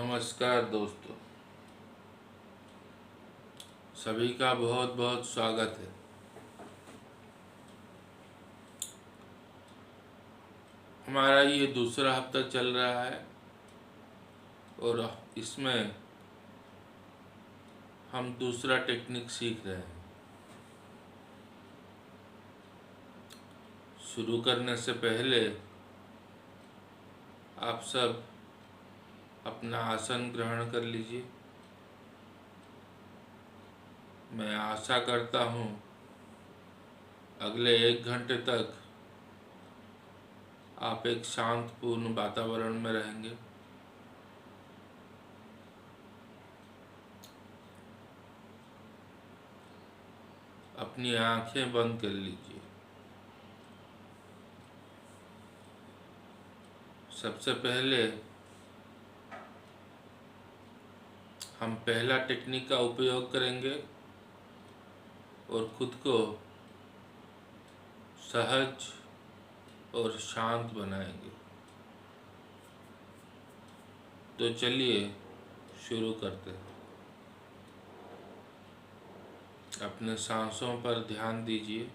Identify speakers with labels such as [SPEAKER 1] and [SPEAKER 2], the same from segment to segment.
[SPEAKER 1] नमस्कार दोस्तों, सभी का बहुत बहुत स्वागत है। हमारा ये दूसरा हफ्ता चल रहा है और इसमें हम दूसरा टेक्निक सीख रहे हैं। शुरू करने से पहले आप सब अपना आसन ग्रहण कर लीजिए। मैं आशा करता हूँ अगले 1 घंटे तक आप एक शांतपूर्ण वातावरण में रहेंगे। अपनी आंखें बंद कर लीजिए। सबसे पहले हम पहला टेक्निक का उपयोग करेंगे और खुद को सहज और शांत बनाएंगे। तो चलिए शुरू करते हैं। अपने सांसों पर ध्यान दीजिए।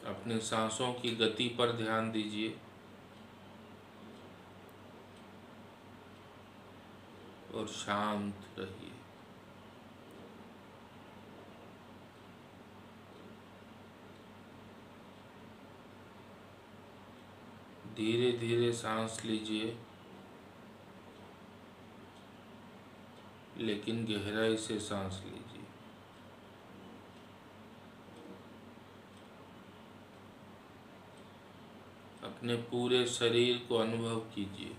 [SPEAKER 1] अपने सांसों की गति पर ध्यान दीजिए और शांत रहिए। धीरे धीरे सांस लीजिए, लेकिन गहराई से सांस लीजिए। अपने पूरे शरीर को अनुभव कीजिए।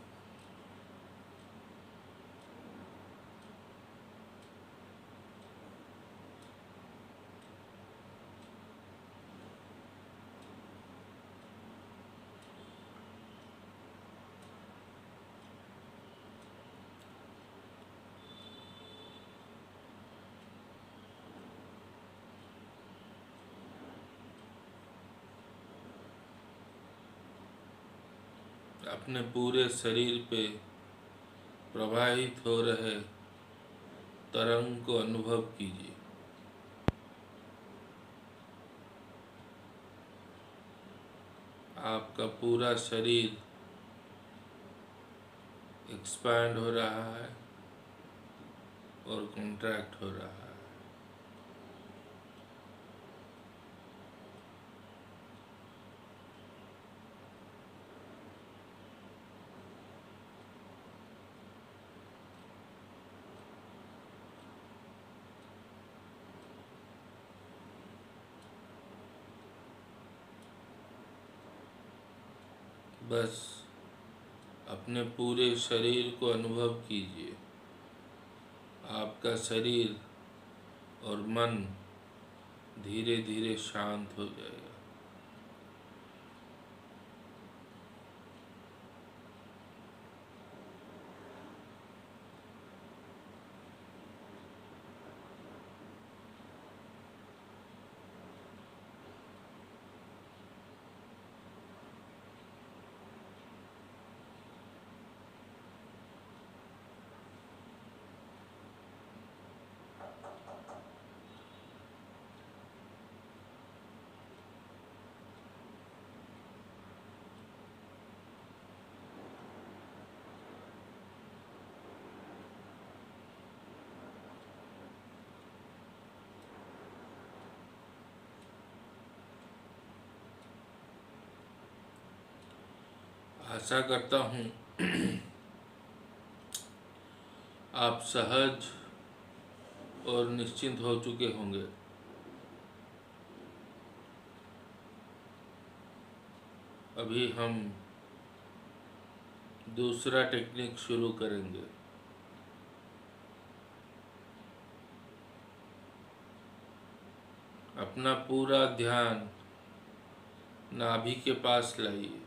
[SPEAKER 1] अपने पूरे शरीर पे प्रवाहित हो रहे तरंग को अनुभव कीजिए। आपका पूरा शरीर एक्सपैंड हो रहा है और कॉन्ट्रैक्ट हो रहा है। बस अपने पूरे शरीर को अनुभव कीजिए। आपका शरीर और मन धीरे धीरे शांत हो जाएगा। आशा करता हूँ आप सहज और निश्चिंत हो चुके होंगे। अभी हम दूसरा टेक्निक शुरू करेंगे। अपना पूरा ध्यान नाभि के पास लाइए।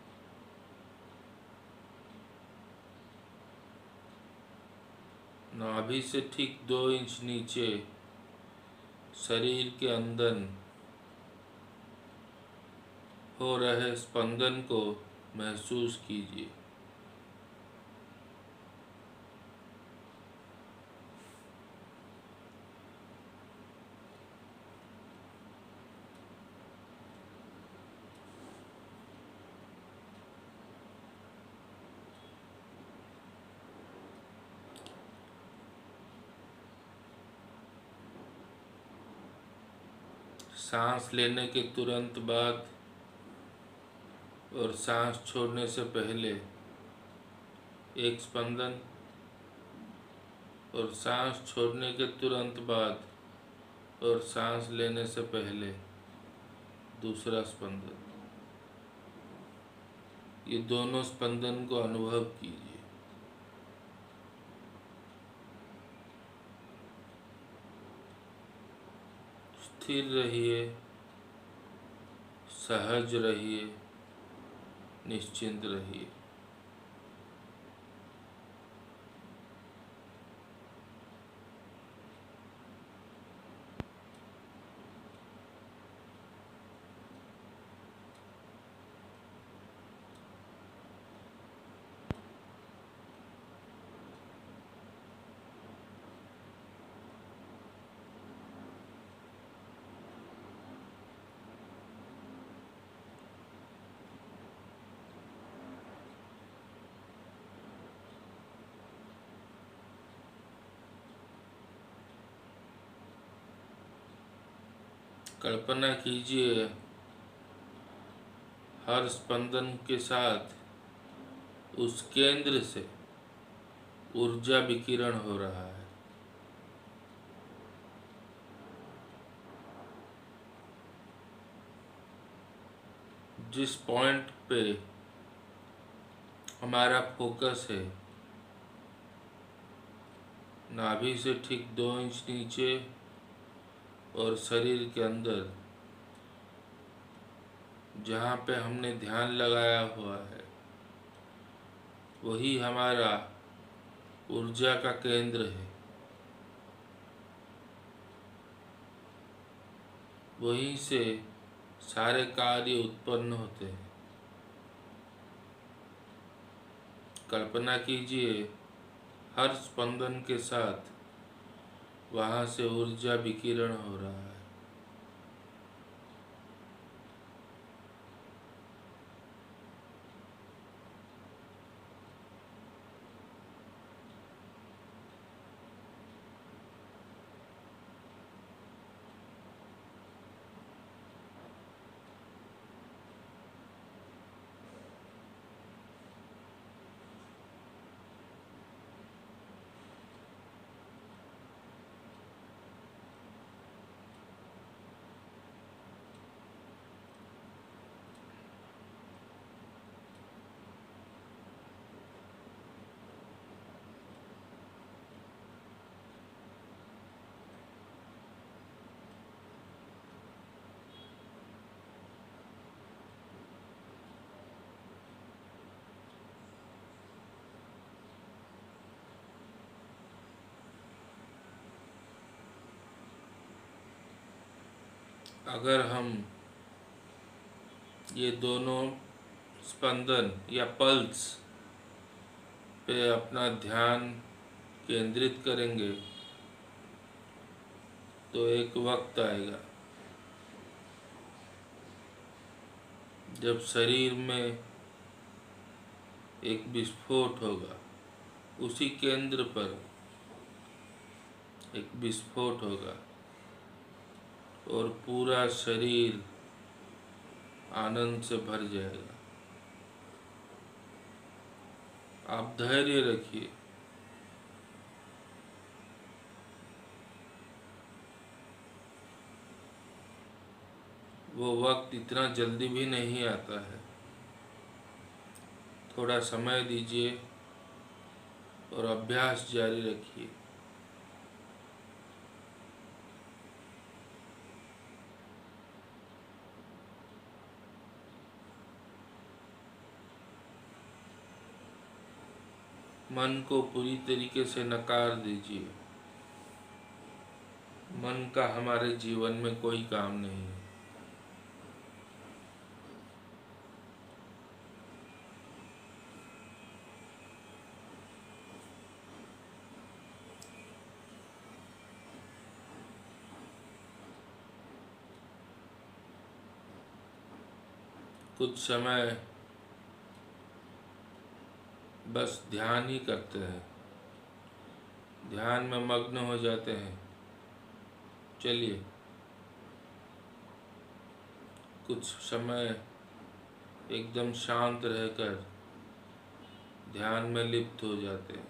[SPEAKER 1] नाभि से ठीक 2 इंच नीचे शरीर के अंदर हो रहे स्पंदन को महसूस कीजिए। सांस लेने के तुरंत बाद और सांस छोड़ने से पहले एक स्पंदन, और सांस छोड़ने के तुरंत बाद और सांस लेने से पहले दूसरा स्पंदन। ये दोनों स्पंदन को अनुभव कीजिए। स्थिर रहिए, सहज रहिए, निश्चिंत रहिए। कल्पना कीजिए हर स्पंदन के साथ उस केंद्र से ऊर्जा विकिरण हो रहा है। जिस पॉइंट पे हमारा फोकस है, नाभि से ठीक 2 इंच नीचे और शरीर के अंदर जहाँ पे हमने ध्यान लगाया हुआ है, वही हमारा ऊर्जा का केंद्र है। वहीं से सारे कार्य उत्पन्न होते हैं। कल्पना कीजिए हर स्पंदन के साथ वहाँ से ऊर्जा विकिरण हो रहा है। अगर हम ये दोनों स्पंदन या पल्स पे अपना ध्यान केंद्रित करेंगे तो एक वक्त आएगा जब शरीर में एक विस्फोट होगा। उसी केंद्र पर एक विस्फोट होगा और पूरा शरीर आनंद से भर जाएगा। आप धैर्य रखिए। वो वक्त इतना जल्दी भी नहीं आता है। थोड़ा समय दीजिए और अभ्यास जारी रखिए। मन को पूरी तरीके से नकार दीजिए। मन का हमारे जीवन में कोई काम नहीं है। कुछ समय बस ध्यान ही करते हैं, ध्यान में मग्न हो जाते हैं। चलिए कुछ समय एकदम शांत रहकर ध्यान में लिप्त हो जाते हैं।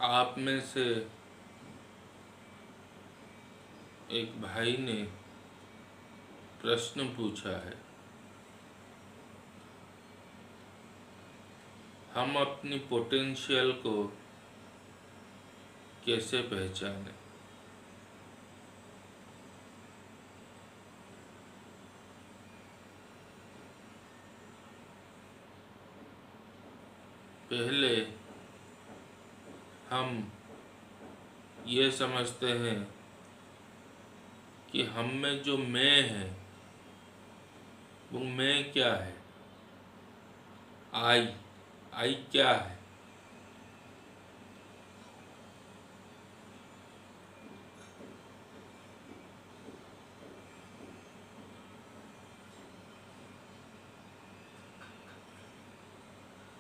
[SPEAKER 1] आप में से एक भाई ने प्रश्न पूछा है, हम अपनी पोटेंशियल को कैसे पहचानें? पहले हम ये समझते हैं कि हम में जो मैं है वो मैं क्या है, आई क्या है।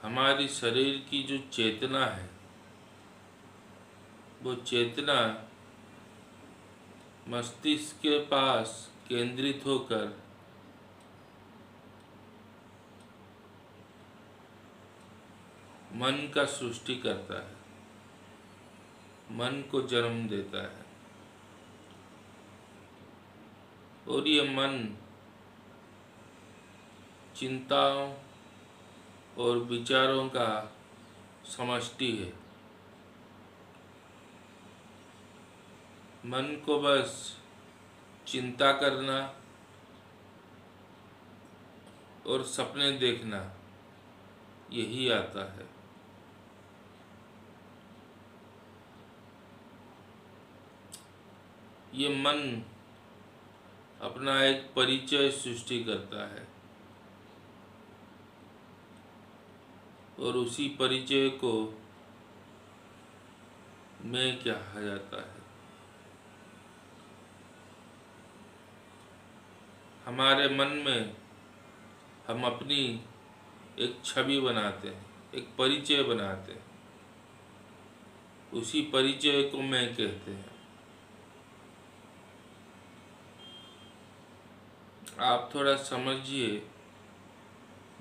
[SPEAKER 1] हमारी शरीर की जो चेतना है वो चेतना मस्तिष्क के पास केंद्रित होकर मन का सृष्टि करता है, मन को जन्म देता है। और ये मन चिंताओं और विचारों का समष्टि है। मन को बस चिंता करना और सपने देखना यही आता है। ये मन अपना एक परिचय सृष्टि करता है और उसी परिचय को मैं कहा जाता है। हमारे मन में हम अपनी एक छवि बनाते हैं, एक परिचय बनाते हैं, उसी परिचय को मैं कहते हैं। आप थोड़ा समझिए,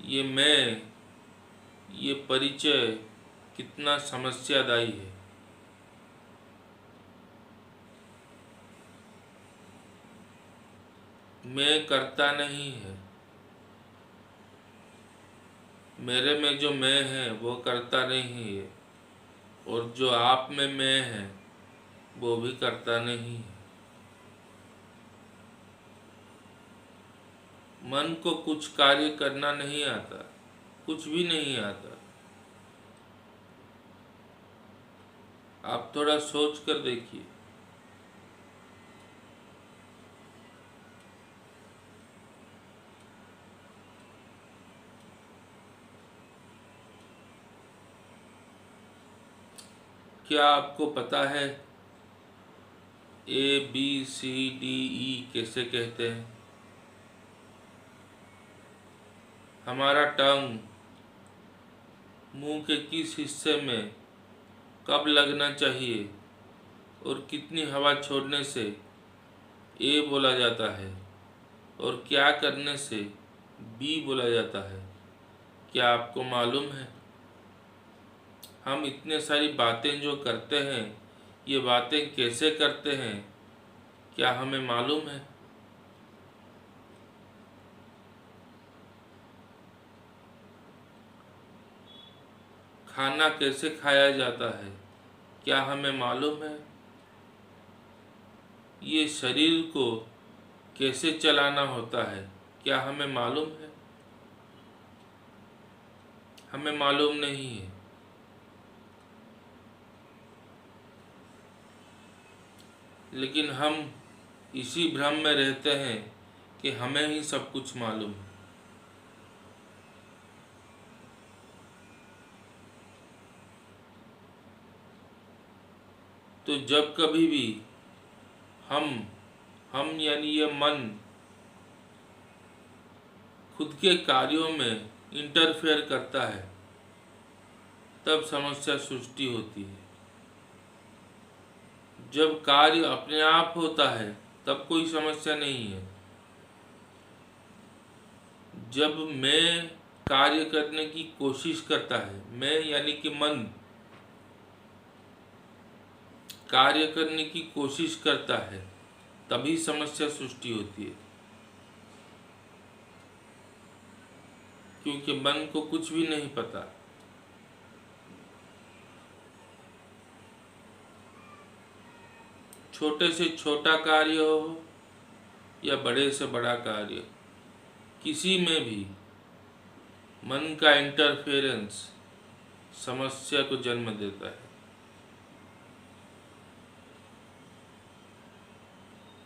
[SPEAKER 1] ये मैं, ये परिचय कितना समस्यादायी है। मैं करता नहीं है, मेरे में जो मैं है वो करता नहीं है, और जो आप में मैं है वो भी करता नहीं है। मन को कुछ कार्य करना नहीं आता, कुछ भी नहीं आता। आप थोड़ा सोच कर देखिए। क्या आपको पता है ABCDE कैसे कहते हैं? हमारा टंग मुंह के किस हिस्से में कब लगना चाहिए और कितनी हवा छोड़ने से ए बोला जाता है, और क्या करने से बी बोला जाता है, क्या आपको मालूम है? हम इतने सारी बातें जो करते हैं, ये बातें कैसे करते हैं, क्या हमें मालूम है? खाना कैसे खाया जाता है, क्या हमें मालूम है? ये शरीर को कैसे चलाना होता है, क्या हमें मालूम है? हमें मालूम नहीं है। लेकिन हम इसी भ्रम में रहते हैं कि हमें ही सब कुछ मालूम है। तो जब कभी भी हम यानी ये मन खुद के कार्यों में इंटरफेयर करता है, तब समस्या सृष्टि होती है। जब कार्य अपने आप होता है तब कोई समस्या नहीं है। जब मैं कार्य करने की कोशिश करता है, मैं यानी कि मन कार्य करने की कोशिश करता है, तभी समस्या सृष्टि होती है। क्योंकि मन को कुछ भी नहीं पता। छोटे से छोटा कार्य हो या बड़े से बड़ा कार्य, किसी में भी मन का इंटरफेरेंस समस्या को जन्म देता है।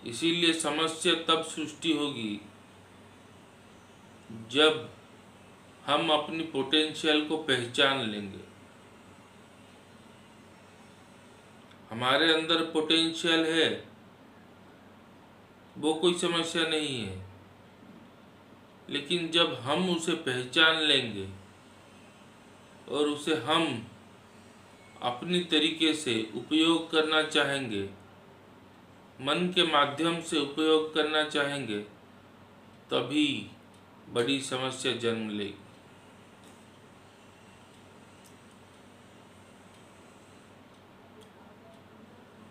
[SPEAKER 1] इसीलिए समस्या तब सृष्टि होगी जब हम अपनी पोटेंशियल को पहचान लेंगे। हमारे अंदर पोटेंशियल है, वो कोई समस्या नहीं है। लेकिन जब हम उसे पहचान लेंगे और उसे हम अपनी तरीके से उपयोग करना चाहेंगे, मन के माध्यम से उपयोग करना चाहेंगे, तभी बड़ी समस्या जन्म लेगी।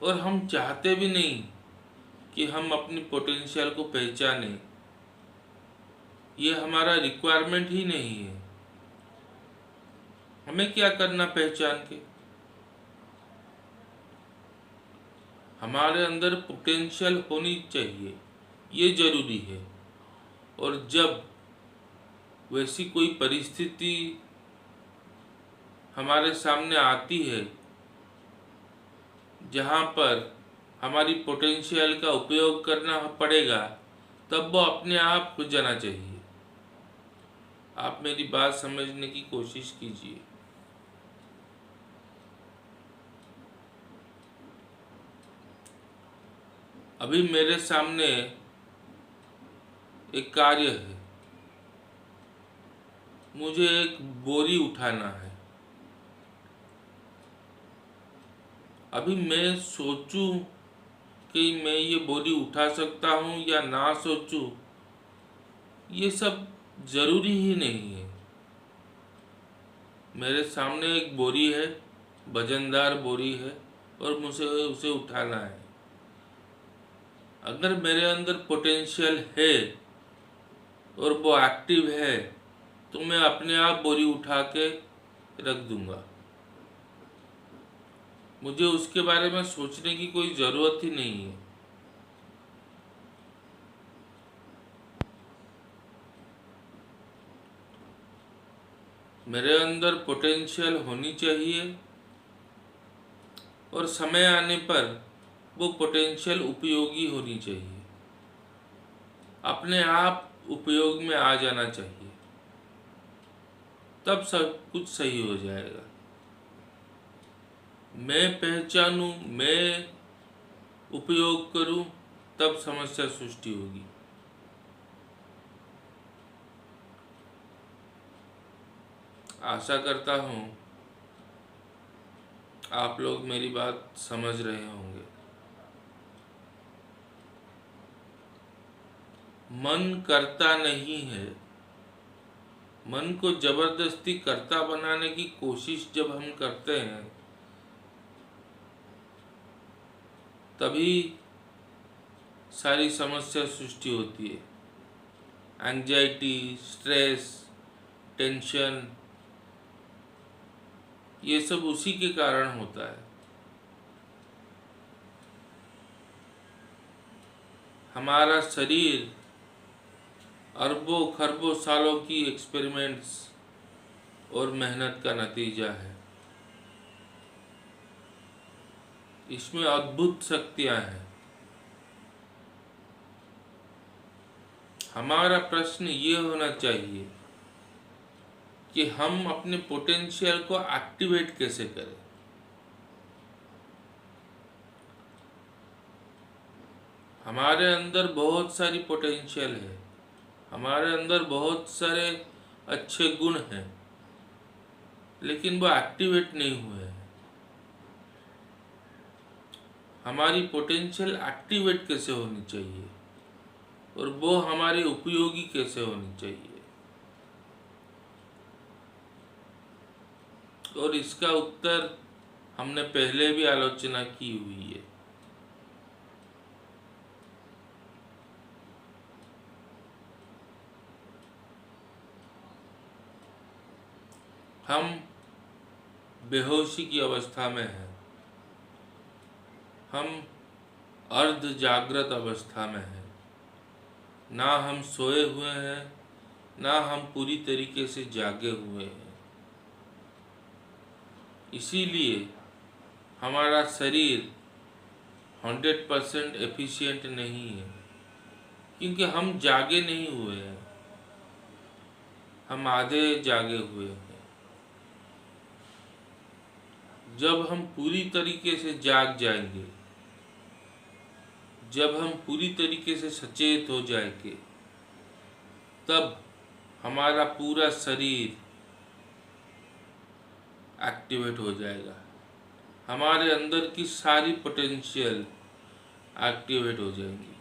[SPEAKER 1] और हम चाहते भी नहीं कि हम अपनी पोटेंशियल को पहचानें। ये हमारा रिक्वायरमेंट ही नहीं है। हमें क्या करना पहचान के? हमारे अंदर पोटेंशियल होनी चाहिए, ये जरूरी है। और जब वैसी कोई परिस्थिति हमारे सामने आती है जहाँ पर हमारी पोटेंशियल का उपयोग करना पड़ेगा, तब वो अपने आप हो जाना चाहिए। आप मेरी बात समझने की कोशिश कीजिए। अभी मेरे सामने एक कार्य है, मुझे एक बोरी उठाना है। अभी मैं सोचूं कि मैं ये बोरी उठा सकता हूँ या ना सोचूं, ये सब ज़रूरी ही नहीं है। मेरे सामने एक बोरी है, वजनदार बोरी है, और मुझे उसे उठाना है। अगर मेरे अंदर पोटेंशियल है और वो एक्टिव है तो मैं अपने आप बोरी उठा के रख दूंगा। मुझे उसके बारे में सोचने की कोई ज़रूरत ही नहीं है। मेरे अंदर पोटेंशियल होनी चाहिए और समय आने पर वो पोटेंशियल उपयोगी होनी चाहिए, अपने आप उपयोग में आ जाना चाहिए, तब सब कुछ सही हो जाएगा। मैं पहचानूं, मैं उपयोग करूं, तब समस्या सृष्टि होगी। आशा करता हूं आप लोग मेरी बात समझ रहे होंगे। मन करता नहीं है। मन को जबरदस्ती करता बनाने की कोशिश जब हम करते हैं तभी सारी समस्या सृष्टि होती है। एंजाइटी, स्ट्रेस, टेंशन, ये सब उसी के कारण होता है। हमारा शरीर अरबों खरबों सालों की एक्सपेरिमेंट्स और मेहनत का नतीजा है। इसमें अद्भुत शक्तियां हैं। हमारा प्रश्न ये होना चाहिए कि हम अपने पोटेंशियल को एक्टिवेट कैसे करें। हमारे अंदर बहुत सारी पोटेंशियल है, हमारे अंदर बहुत सारे अच्छे गुण हैं, लेकिन वो एक्टिवेट नहीं हुए हैं। हमारी पोटेंशियल एक्टिवेट कैसे होनी चाहिए और वो हमारे उपयोगी कैसे होनी चाहिए, और इसका उत्तर हमने पहले भी आलोचना की हुई है। हम बेहोशी की अवस्था में हैं, हम अर्ध जागृत अवस्था में हैं। ना हम सोए हुए हैं, ना हम पूरी तरीके से जागे हुए हैं। इसीलिए हमारा शरीर 100% एफिशिएंट नहीं है, क्योंकि हम जागे नहीं हुए हैं, हम आधे जागे हुए हैं। जब हम पूरी तरीके से जाग जाएंगे, जब हम पूरी तरीके से सचेत हो जाएंगे, तब हमारा पूरा शरीर एक्टिवेट हो जाएगा। हमारे अंदर की सारी पोटेंशियल एक्टिवेट हो जाएंगी।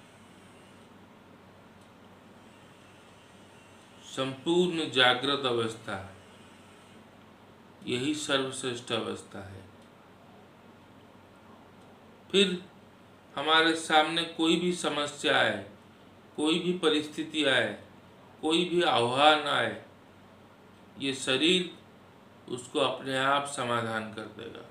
[SPEAKER 1] संपूर्ण जागृत अवस्था यही सर्वश्रेष्ठ अवस्था है। फिर हमारे सामने कोई भी समस्या आए, कोई भी परिस्थिति आए, कोई भी आह्वान आए, ये शरीर उसको अपने आप समाधान कर देगा।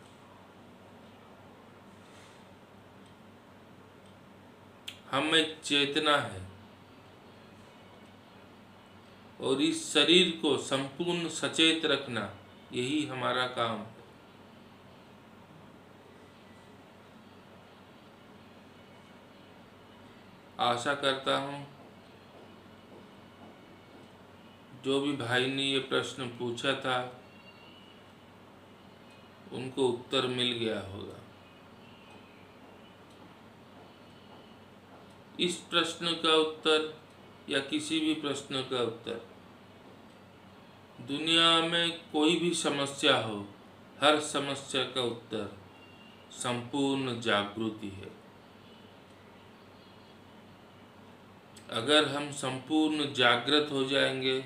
[SPEAKER 1] हम एक चेतना है और इस शरीर को संपूर्ण सचेत रखना यही हमारा काम है। आशा करता हूँ जो भी भाई ने ये प्रश्न पूछा था उनको उत्तर मिल गया होगा। इस प्रश्न का उत्तर या किसी भी प्रश्न का उत्तर, दुनिया में कोई भी समस्या हो, हर समस्या का उत्तर संपूर्ण जागृति है। अगर हम संपूर्ण जागृत हो जाएंगे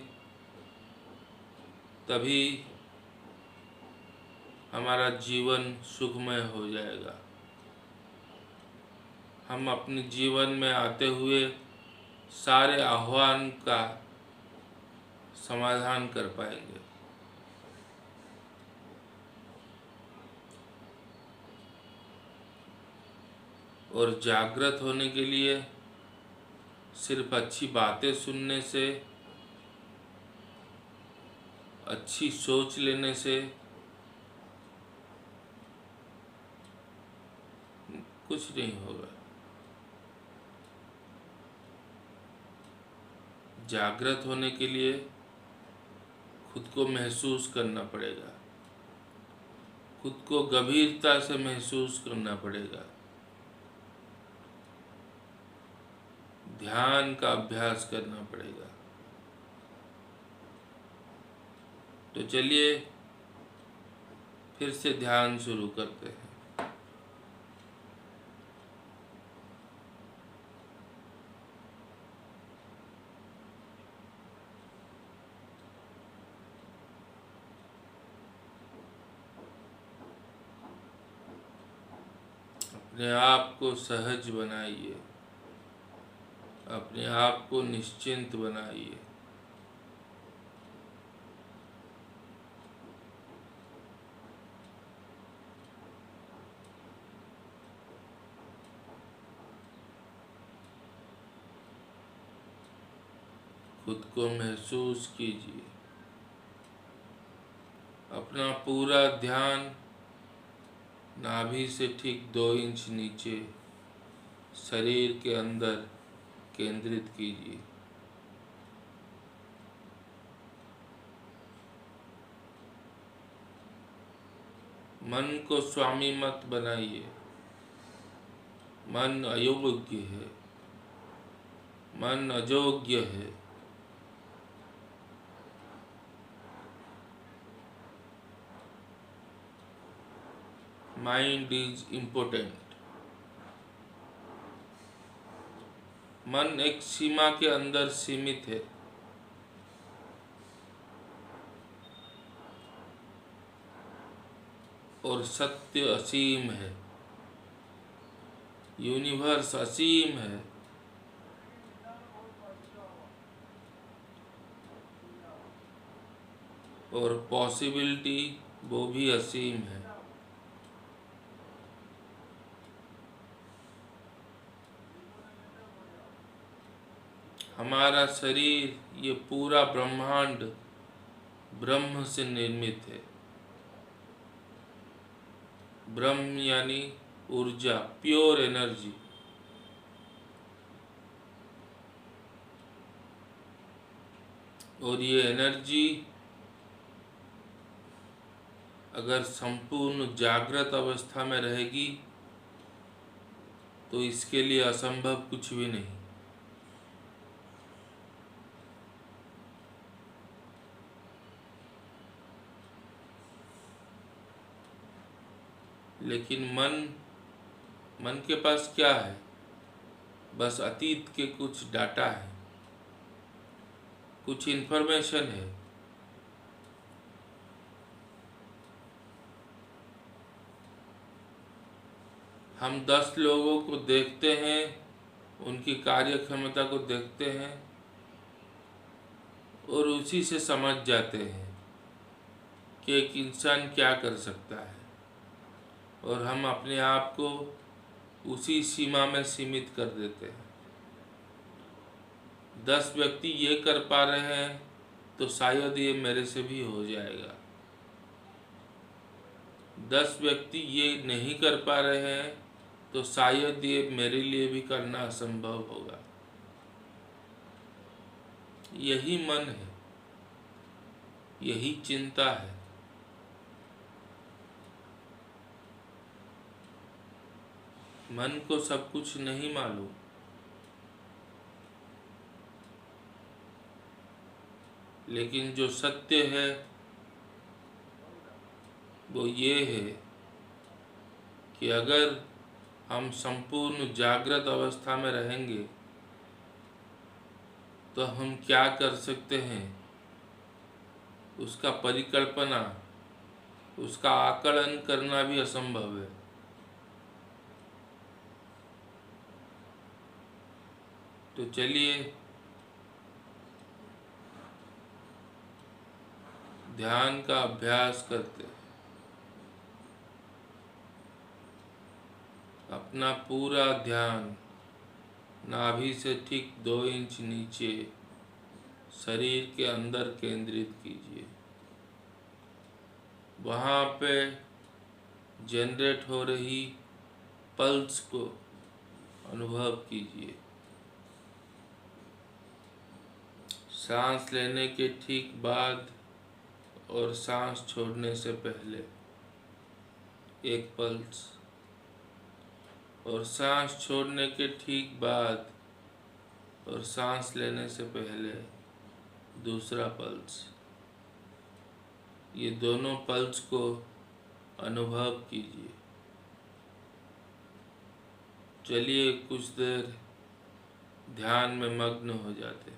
[SPEAKER 1] तभी हमारा जीवन सुखमय हो जाएगा। हम अपने जीवन में आते हुए सारे आह्वान का समाधान कर पाएंगे। और जागृत होने के लिए सिर्फ अच्छी बातें सुनने से, अच्छी सोच लेने से कुछ नहीं होगा। जागृत होने के लिए खुद को महसूस करना पड़ेगा, खुद को गंभीरता से महसूस करना पड़ेगा, ध्यान का अभ्यास करना पड़ेगा। तो चलिए फिर से ध्यान शुरू करते हैं। अपने आप को सहज बनाइए, अपने आप को निश्चिंत बनाइए। खुद को महसूस कीजिए। अपना पूरा ध्यान नाभि से ठीक 2 इंच नीचे शरीर के अंदर केंद्रित कीजिए। मन को स्वामी मत बनाइए। मन अयोग्य है, मन अयोग्य है। Mind is important. मन एक सीमा के अंदर सीमित है। और सत्य असीम है, यूनिवर्स असीम है। और पॉसिबिलिटी वो भी असीम है। हमारा शरीर, ये पूरा ब्रह्मांड ब्रह्म से निर्मित है। ब्रह्म यानी ऊर्जा, प्योर एनर्जी। और ये एनर्जी अगर संपूर्ण जागृत अवस्था में रहेगी तो इसके लिए असंभव कुछ भी नहीं। लेकिन मन के पास क्या है? बस अतीत के कुछ डाटा है, कुछ इन्फॉर्मेशन है। हम 10 लोगों को देखते हैं, उनकी कार्य क्षमता को देखते हैं और उसी से समझ जाते हैं कि एक इंसान क्या कर सकता है। और हम अपने आप को उसी सीमा में सीमित कर देते हैं। 10 व्यक्ति ये कर पा रहे हैं तो शायद ये मेरे से भी हो जाएगा। 10 व्यक्ति ये नहीं कर पा रहे हैं तो शायद ये मेरे लिए भी करना असंभव होगा। यही मन है, यही चिंता है। मन को सब कुछ नहीं मालूम, लेकिन जो सत्य है वो ये है कि अगर हम संपूर्ण जागृत अवस्था में रहेंगे तो हम क्या कर सकते हैं, उसका परिकल्पना, उसका आकलन करना भी असंभव है। तो चलिए ध्यान का अभ्यास करते हैं। अपना पूरा ध्यान नाभि से ठीक 2 इंच नीचे शरीर के अंदर केंद्रित कीजिए। वहाँ पे जनरेट हो रही पल्स को अनुभव कीजिए। सांस लेने के ठीक बाद और सांस छोड़ने से पहले एक पल्स, और सांस छोड़ने के ठीक बाद और सांस लेने से पहले दूसरा पल्स। ये दोनों पल्स को अनुभव कीजिए। चलिए कुछ देर ध्यान में मग्न हो जाते हैं।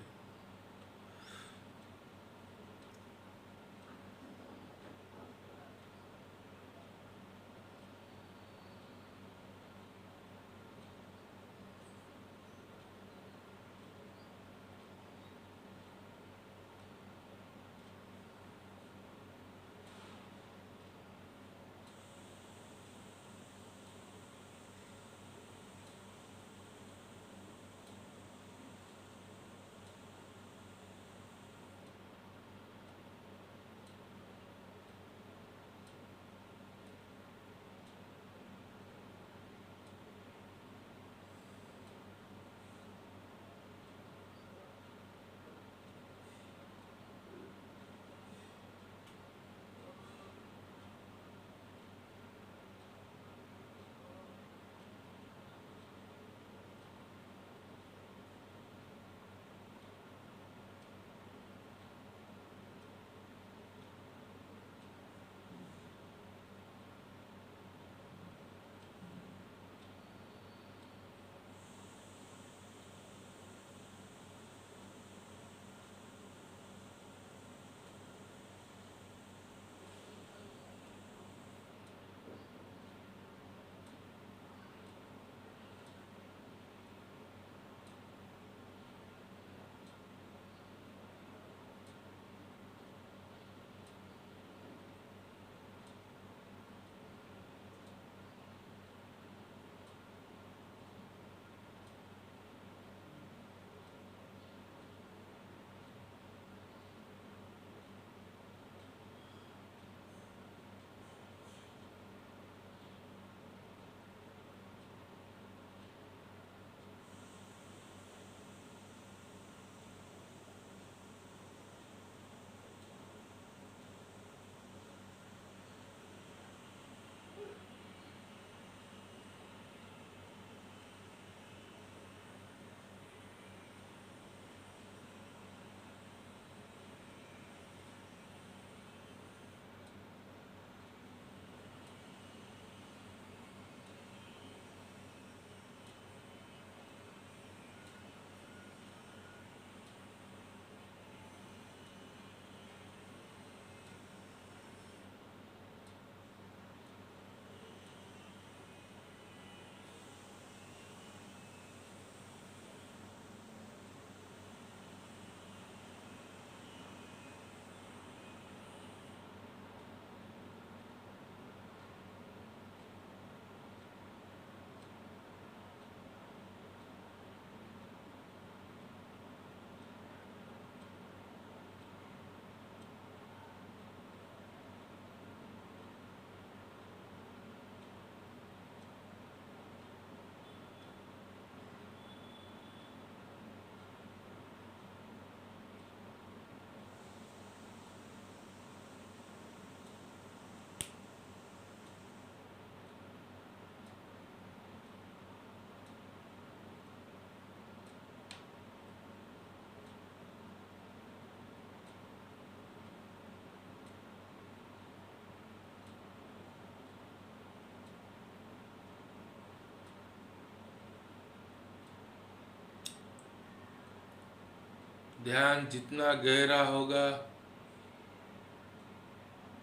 [SPEAKER 1] ध्यान जितना गहरा होगा,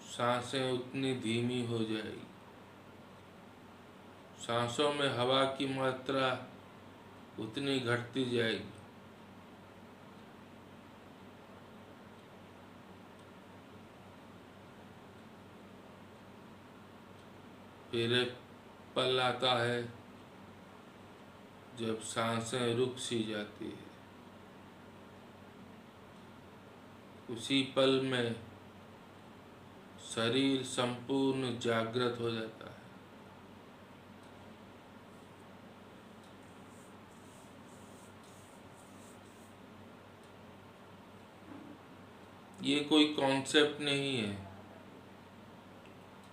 [SPEAKER 1] सांसें उतनी धीमी हो जाएगी। सांसों में हवा की मात्रा उतनी घटती जाएगी। फिर एक पल आता है जब सांसें रुक सी जाती है। उसी पल में शरीर संपूर्ण जागृत हो जाता है। ये कोई कॉन्सेप्ट नहीं है,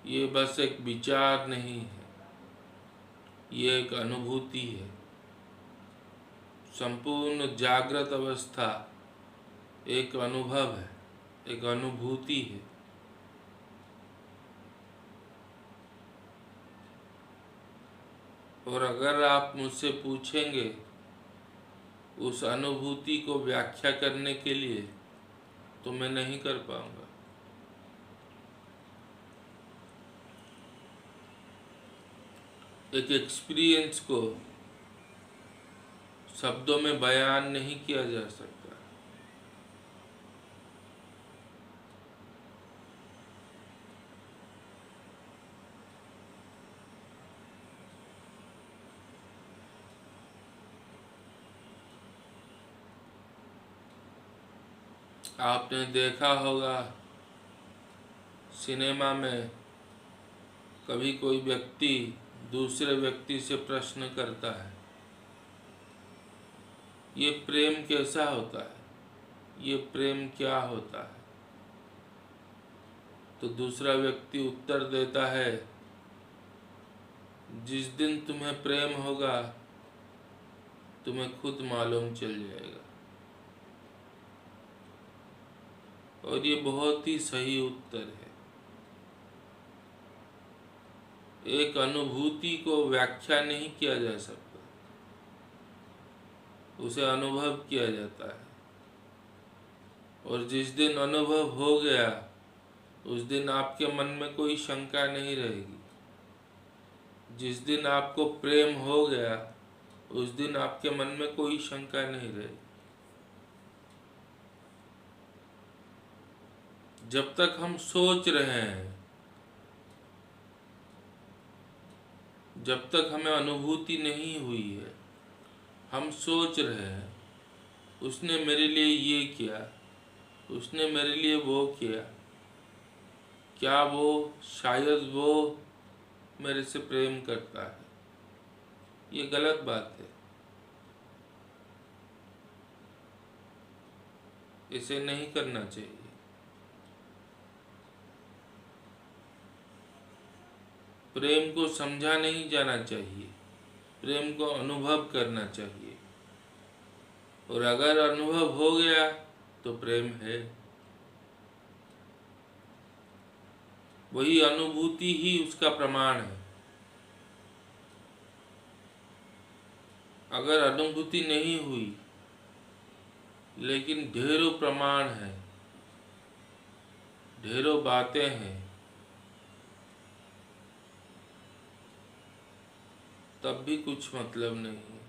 [SPEAKER 1] ये बस एक विचार नहीं है, ये एक अनुभूति है। संपूर्ण जागृत अवस्था एक अनुभव है, एक अनुभूति है। और अगर आप मुझसे पूछेंगे उस अनुभूति को व्याख्या करने के लिए, तो मैं नहीं कर पाऊंगा। एक एक्सपीरियंस को शब्दों में बयान नहीं किया जा सकता। आपने देखा होगा सिनेमा में कभी कोई व्यक्ति दूसरे व्यक्ति से प्रश्न करता है, ये प्रेम कैसा होता है, ये प्रेम क्या होता है? तो दूसरा व्यक्ति उत्तर देता है, जिस दिन तुम्हें प्रेम होगा तुम्हें खुद मालूम चल जाएगा। और ये बहुत ही सही उत्तर है। एक अनुभूति को व्याख्या नहीं किया जा सकता, उसे अनुभव किया जाता है। और जिस दिन अनुभव हो गया, उस दिन आपके मन में कोई शंका नहीं रहेगी। जिस दिन आपको प्रेम हो गया, उस दिन आपके मन में कोई शंका नहीं रहेगी। जब तक हम सोच रहे हैं, जब तक हमें अनुभूति नहीं हुई है, हम सोच रहे हैं उसने मेरे लिए ये किया, उसने मेरे लिए वो किया, क्या वो, शायद वो मेरे से प्रेम करता है। ये गलत बात है, इसे नहीं करना चाहिए। प्रेम को समझा नहीं जाना चाहिए, प्रेम को अनुभव करना चाहिए। और अगर अनुभव हो गया तो प्रेम है। वही अनुभूति ही उसका प्रमाण है। अगर अनुभूति नहीं हुई लेकिन ढेरों प्रमाण हैं, ढेरों बातें हैं, तब भी कुछ मतलब नहीं है।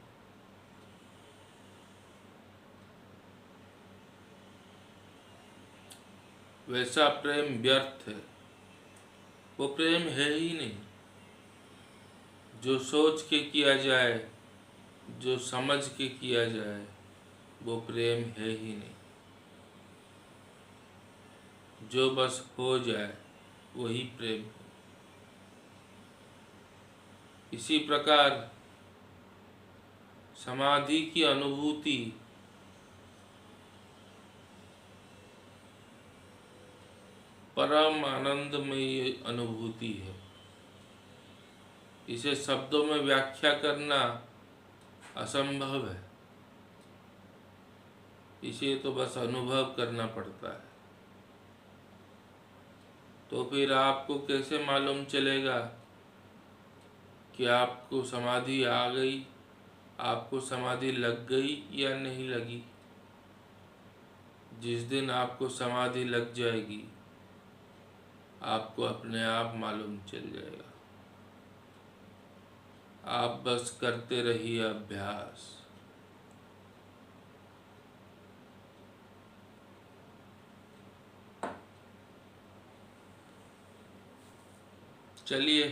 [SPEAKER 1] वैसा प्रेम व्यर्थ है, वो प्रेम है ही नहीं। जो सोच के किया जाए, जो समझ के किया जाए, वो प्रेम है ही नहीं। जो बस हो जाए वही प्रेम है। इसी प्रकार समाधि की अनुभूति परम आनंदमयी अनुभूति है। इसे शब्दों में व्याख्या करना असंभव है, इसे तो बस अनुभव करना पड़ता है। तो फिर आपको कैसे मालूम चलेगा कि आपको समाधि आ गई, आपको समाधि लग गई या नहीं लगी? जिस दिन आपको समाधि लग जाएगी, आपको अपने आप मालूम चल जाएगा। आप बस करते रहिए अभ्यास। चलिए,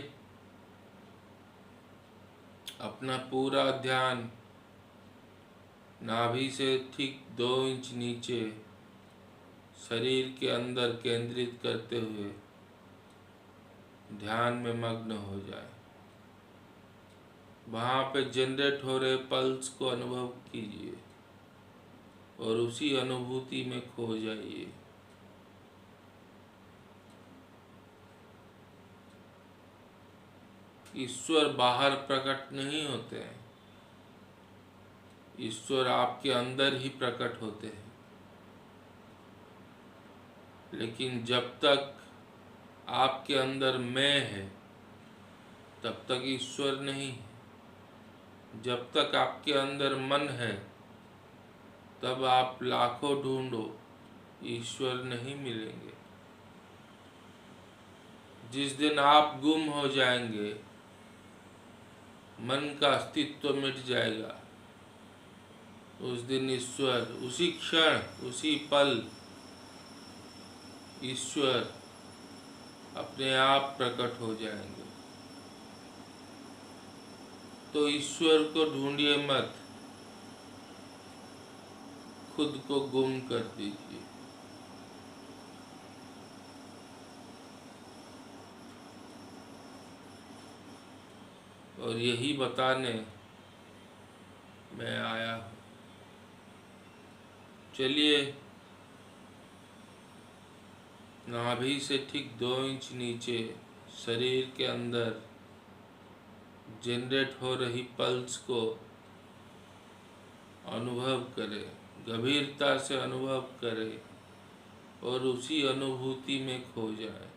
[SPEAKER 1] अपना पूरा ध्यान नाभि से ठीक 2 इंच नीचे शरीर के अंदर केंद्रित करते हुए ध्यान में मग्न हो जाए। वहाँ पे जनरेट हो रहे पल्स को अनुभव कीजिए और उसी अनुभूति में खो जाइए। ईश्वर बाहर प्रकट नहीं होते हैं, ईश्वर आपके अंदर ही प्रकट होते हैं। लेकिन जब तक आपके अंदर मैं है, तब तक ईश्वर नहीं है। जब तक आपके अंदर मन है, तब आप लाखों ढूंढो, ईश्वर नहीं मिलेंगे। जिस दिन आप गुम हो जाएंगे, मन का अस्तित्व मिट जाएगा, उस दिन ईश्वर, उसी क्षण, उसी पल ईश्वर अपने आप प्रकट हो जाएंगे। तो ईश्वर को ढूंढिए मत, खुद को गुम कर दीजिए। और यही बताने मैं आया हूँ। चलिए, नाभि से ठीक 2 इंच नीचे शरीर के अंदर जनरेट हो रही पल्स को अनुभव करें, गंभीरता से अनुभव करें और उसी अनुभूति में खो जाए।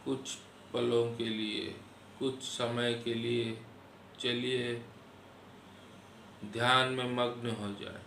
[SPEAKER 1] कुछ पलों के लिए, कुछ समय के लिए चलिए ध्यान में मग्न हो जाए।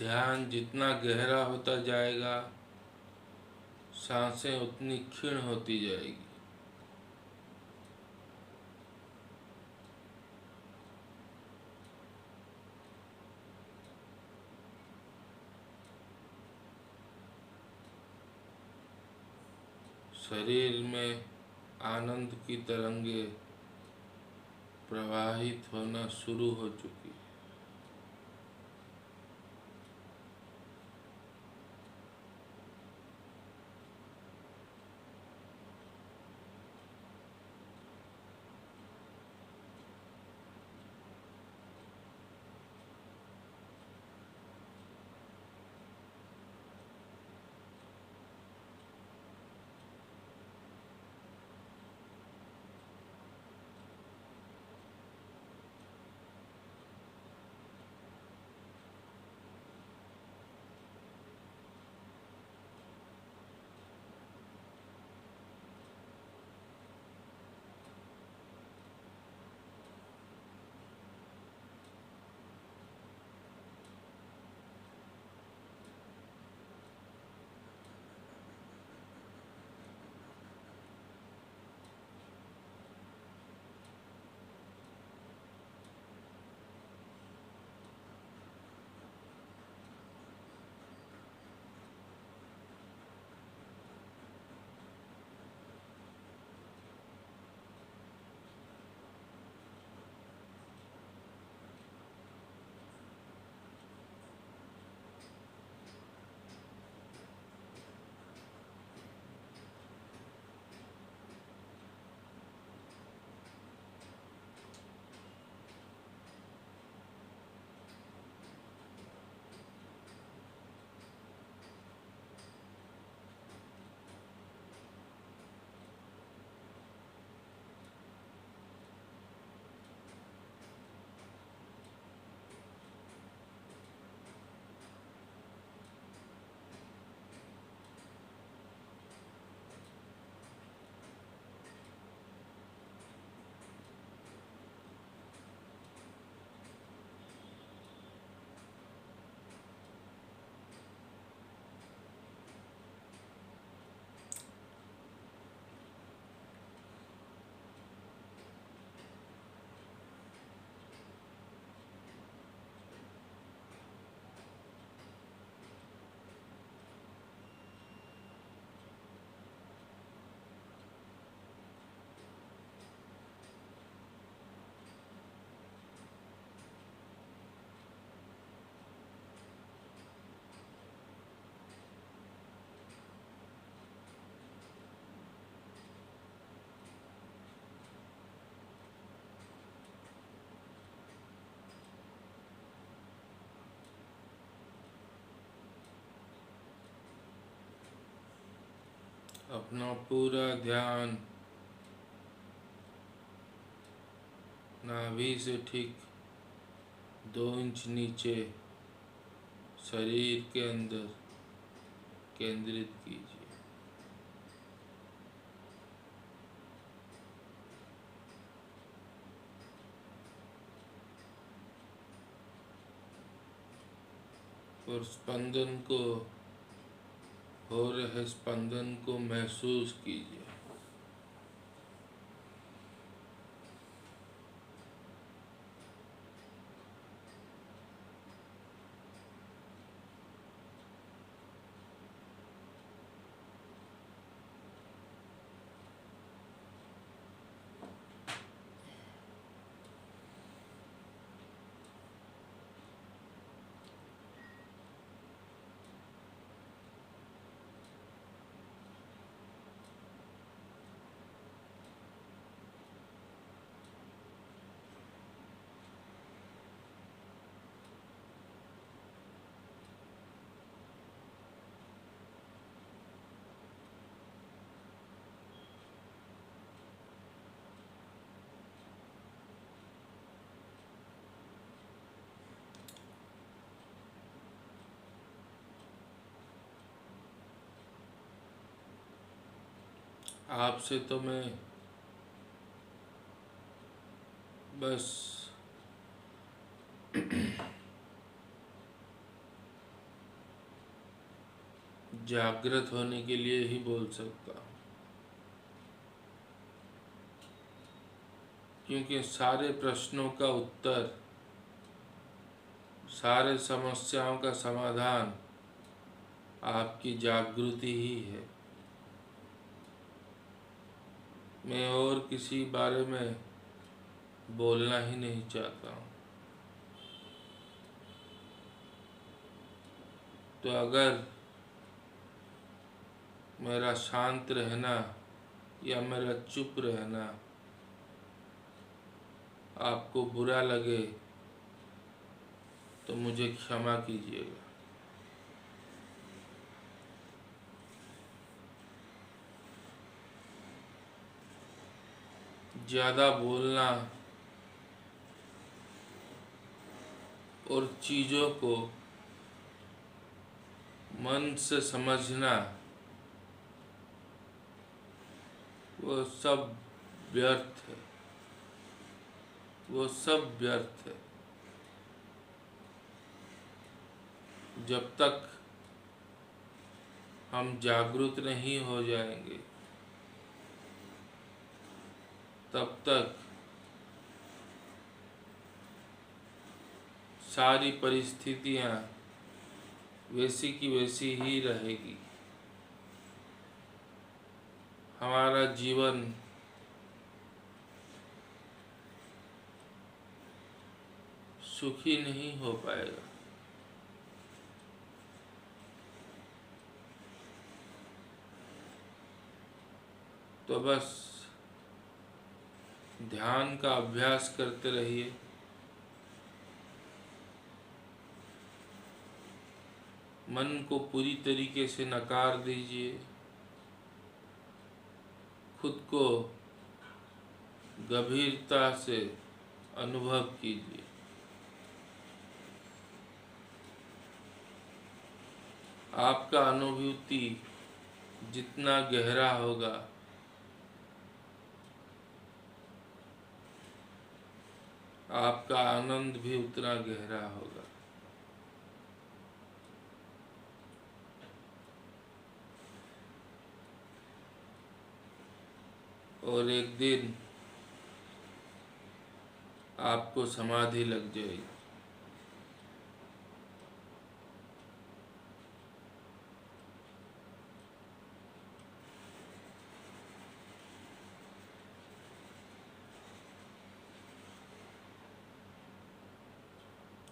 [SPEAKER 1] ध्यान जितना गहरा होता जाएगा, सांसें उतनी क्षीण होती जाएगी। शरीर में आनंद की तरंगे प्रवाहित होना शुरू हो चुकी है। अपना पूरा ध्यान नाभि से ठीक 2 इंच नीचे शरीर के अंदर केंद्रित कीजिए। और स्पंदन को, हो रहे स्पंदन को महसूस कीजिए। आपसे तो मैं बस जागृत होने के लिए ही बोल सकता हूँ, क्योंकि सारे प्रश्नों का उत्तर, सारे समस्याओं का समाधान आपकी जागृति ही है। मैं और किसी बारे में बोलना ही नहीं चाहता हूँ। तो अगर मेरा शांत रहना या मेरा चुप रहना आपको बुरा लगे तो मुझे क्षमा कीजिएगा। ज़्यादा बोलना और चीज़ों को मन से समझना, वो सब व्यर्थ है, वो सब व्यर्थ है। जब तक हम जागरूक नहीं हो जाएंगे तब तक सारी परिस्थितियाँ वैसी की वैसी ही रहेगी। हमारा जीवन सुखी नहीं हो पाएगा। तो बस ध्यान का अभ्यास करते रहिए। मन को पूरी तरीके से नकार दीजिए। खुद को गंभीरता से अनुभव कीजिए। आपका अनुभूति जितना गहरा होगा, आपका आनंद भी उतना गहरा होगा। और एक दिन आपको समाधि लग जाएगी।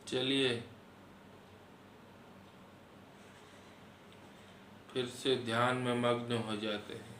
[SPEAKER 1] चलिए फिर से ध्यान में मग्न हो जाते हैं।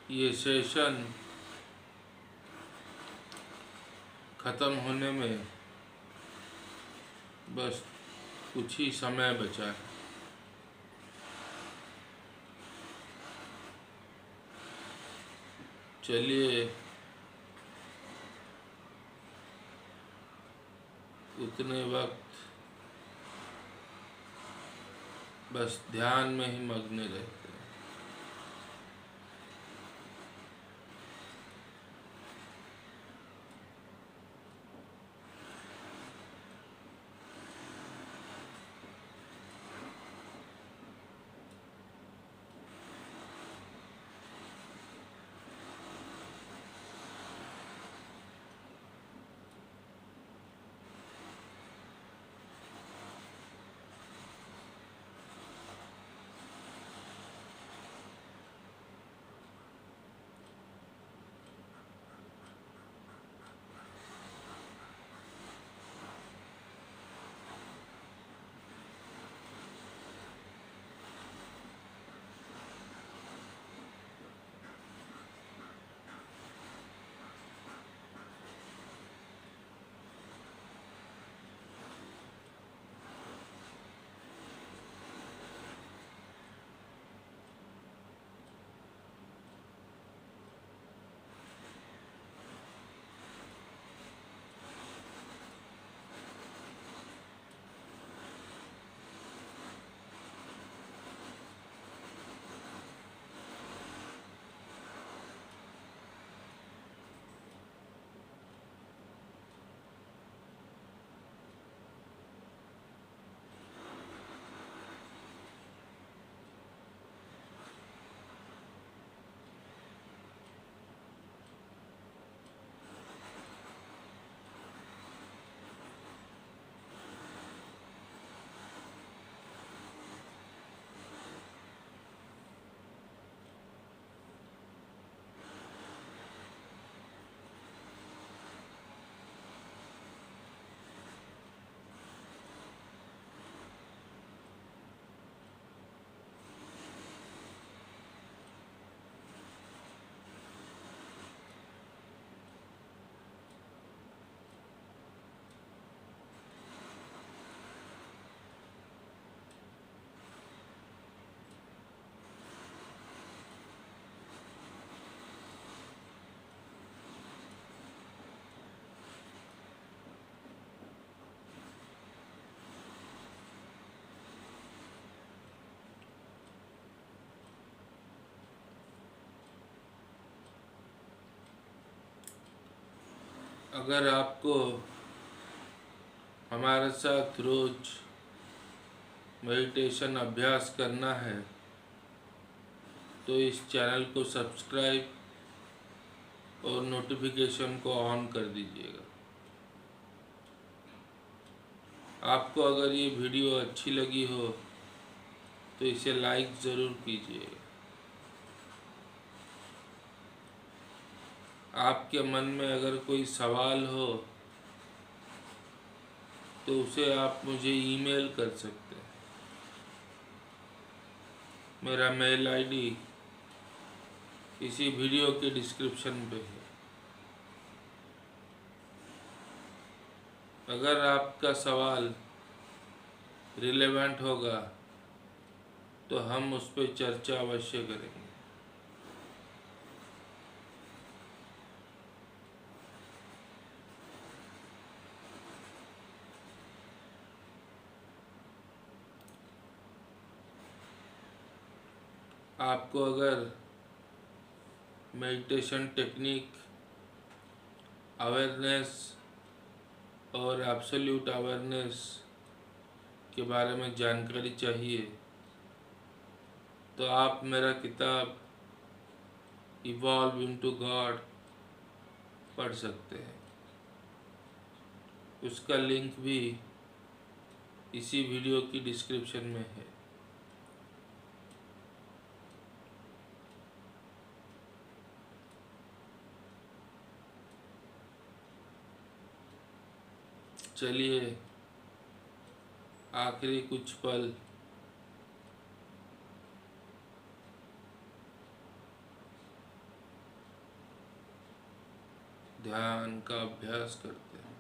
[SPEAKER 1] ये सेशन ख़त्म होने में बस कुछ ही समय बचा है। चलिए उतने वक्त बस ध्यान में ही मग्न रहते हैं। अगर आपको हमारे साथ रोज मेडिटेशन अभ्यास करना है तो इस चैनल को सब्सक्राइब और नोटिफिकेशन को ऑन कर दीजिएगा। आपको अगर ये वीडियो अच्छी लगी हो तो इसे लाइक ज़रूर कीजिएगा। आपके मन में अगर कोई सवाल हो तो उसे आप मुझे ईमेल कर सकते हैं। मेरा मेल आईडी इसी वीडियो के डिस्क्रिप्शन पे है। अगर आपका सवाल रिलेवेंट होगा तो हम उस पर चर्चा अवश्य करेंगे। आपको अगर मेडिटेशन टेक्निक, अवेयरनेस और एब्सोल्यूट अवेयरनेस के बारे में जानकारी चाहिए तो आप मेरा किताब इवॉल्व इनटू गॉड पढ़ सकते हैं। उसका लिंक भी इसी वीडियो की डिस्क्रिप्शन में है। चलिए आखिरी कुछ पल ध्यान का अभ्यास करते हैं।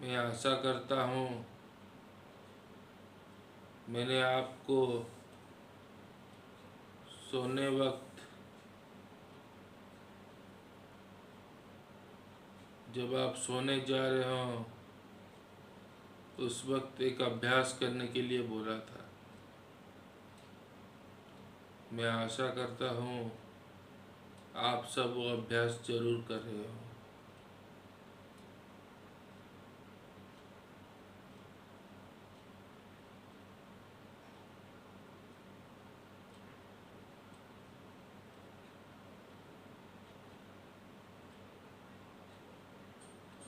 [SPEAKER 1] मैं आशा करता हूँ मैंने आपको सोने वक्त जब आप सोने जा रहे हो उस वक्त एक अभ्यास करने के लिए बोला था। मैं आशा करता हूँ आप सब वो अभ्यास जरूर कर रहे हो।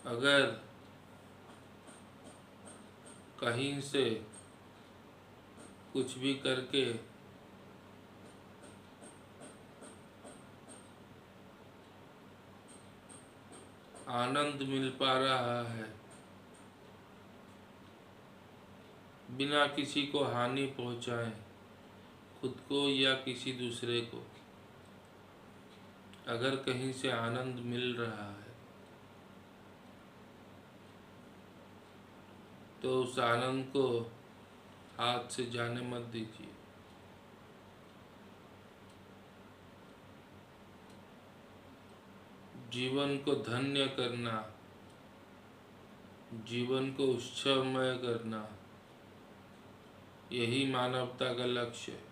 [SPEAKER 1] अगर कहीं से कुछ भी करके आनंद मिल पा रहा है बिना किसी को हानि पहुंचाए, खुद को या किसी दूसरे को, अगर कहीं से आनंद मिल रहा है तो उस आनंद को हाथ से जाने मत दीजिए। जीवन को धन्य करना, जीवन को उत्सवमय करना, यही मानवता का लक्ष्य है।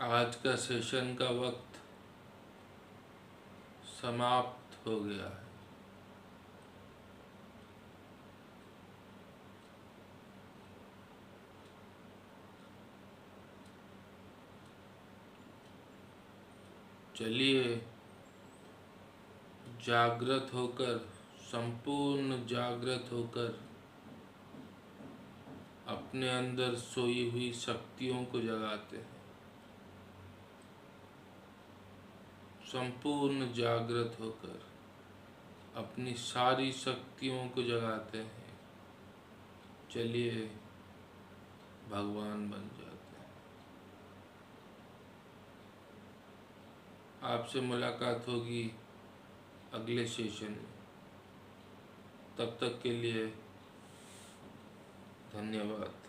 [SPEAKER 1] आज का सेशन का वक्त समाप्त हो गया है। चलिए जागृत होकर, संपूर्ण जागृत होकर अपने अंदर सोई हुई शक्तियों को जगाते हैं। संपूर्ण जागृत होकर अपनी सारी शक्तियों को जगाते हैं। चलिए भगवान बन जाते हैं। आपसे मुलाकात होगी अगले सेशन में। तब तक के लिए धन्यवाद।